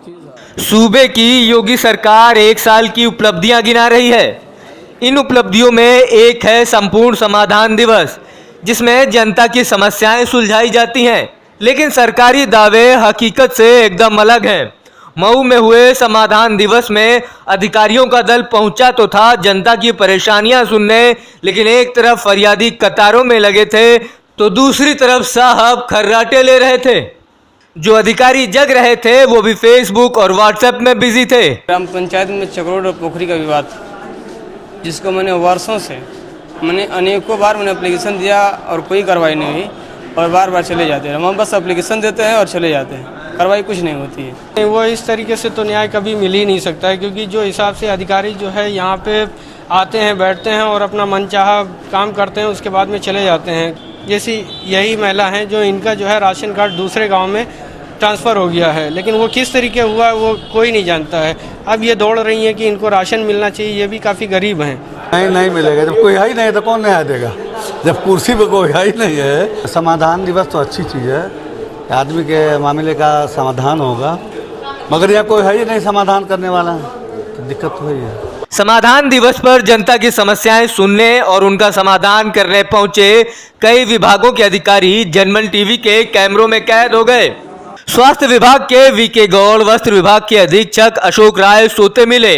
सूबे की योगी सरकार 1 साल की उपलब्धियां गिना रही है। इन उपलब्धियों में एक है संपूर्ण समाधान दिवस, जिसमें जनता की समस्याएं सुलझाई जाती हैं। लेकिन सरकारी दावे हकीकत से एकदम अलग हैं। मऊ में हुए समाधान दिवस में अधिकारियों का दल पहुंचा तो था जनता की परेशानियां सुनने, लेकिन एक तरफ फरियादी कतारों में लगे थे तो दूसरी तरफ साहब खर्राटे ले रहे थे। जो अधिकारी जग रहे थे वो भी फेसबुक और व्हाट्सएप में बिजी थे। ग्राम पंचायत में चक्रोड और पोखरी का विवाद, जिसको मैंने वर्षों से अनेकों बार एप्लीकेशन दिया और कोई कार्रवाई नहीं हुई और बार बार चले जाते हैं। हम बस एप्लीकेशन देते हैं और चले जाते हैं, कार्रवाई कुछ नहीं होती है। वो इस तरीके से तो न्याय कभी मिल ही नहीं सकता है, क्योंकि जो हिसाब से अधिकारी जो है यहाँ पे आते हैं, बैठते हैं और अपना मनचाहा काम करते हैं, उसके बाद में चले जाते हैं। जैसी यही महिला हैं जो इनका जो है राशन कार्ड दूसरे गांव में ट्रांसफ़र हो गया है, लेकिन वो किस तरीके हुआ वो कोई नहीं जानता है। अब ये दौड़ रही हैं कि इनको राशन मिलना चाहिए, ये भी काफ़ी गरीब हैं। नहीं मिलेगा, जब कोई है ही नहीं तो कौन नया देगा, जब कुर्सी पर कोई है ही नहीं है। समाधान दिवस तो अच्छी चीज़ है, आदमी के मामले का समाधान होगा, मगर यहाँ कोई है ही नहीं समाधान करने वाला, तो दिक्कत तो है। समाधान दिवस पर जनता की समस्याएं सुनने और उनका समाधान करने पहुंचे कई विभागों के अधिकारी जनमन टीवी के कैमरों में कैद हो गए। स्वास्थ्य विभाग के वीके गौड़, वस्त्र विभाग के अधीक्षक अशोक राय सोते मिले।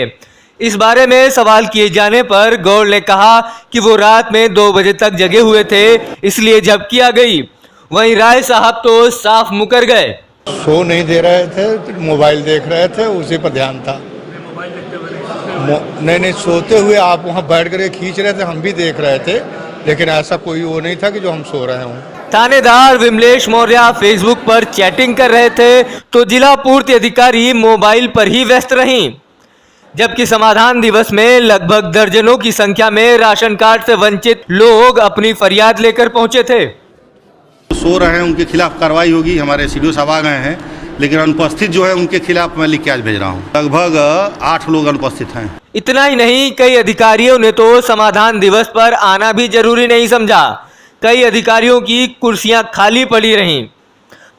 इस बारे में सवाल किए जाने पर गौड़ ने कहा कि वो रात में 2 बजे तक जगे हुए थे, इसलिए जब्ती आ गई। वहीं राय साहब तो साफ मुकर गए। सो नहीं दे रहे थे, मोबाइल देख रहे थे, उसी पर ध्यान था। नहीं, सोते हुए आप वहाँ बैठ कर खींच रहे थे, हम भी देख रहे थे, लेकिन ऐसा कोई वो नहीं था कि जो हम सो रहे हों। थानेदार विमलेश मौर्य फेसबुक पर चैटिंग कर रहे थे तो जिला पूर्ति अधिकारी मोबाइल पर ही व्यस्त रहीं। जबकि समाधान दिवस में लगभग दर्जनों की संख्या में राशन कार्ड से वंचित लोग अपनी फरियाद लेकर पहुंचे थे। सो रहे हैं, उनके खिलाफ कार्रवाई होगी। हमारे सीडीओ साहब आ गए हैं, लेकिन अनुपस्थित जो है उनके खिलाफ मैं लिख के आज भेज रहा हूँ। लगभग 8 लोग अनुपस्थित हैं। इतना ही नहीं, कई अधिकारियों ने तो समाधान दिवस पर आना भी जरूरी नहीं समझा। कई अधिकारियों की कुर्सियां खाली पड़ी रहीं।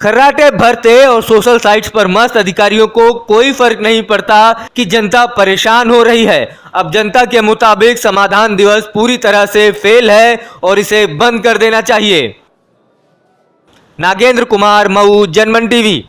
खर्राटे भरते और सोशल साइट्स पर मस्त अधिकारियों को कोई फर्क नहीं पड़ता कि जनता परेशान हो रही है। अब जनता के मुताबिक समाधान दिवस पूरी तरह से फेल है और इसे बंद कर देना चाहिए। नागेंद्र कुमार, मऊ, जनमन टीवी।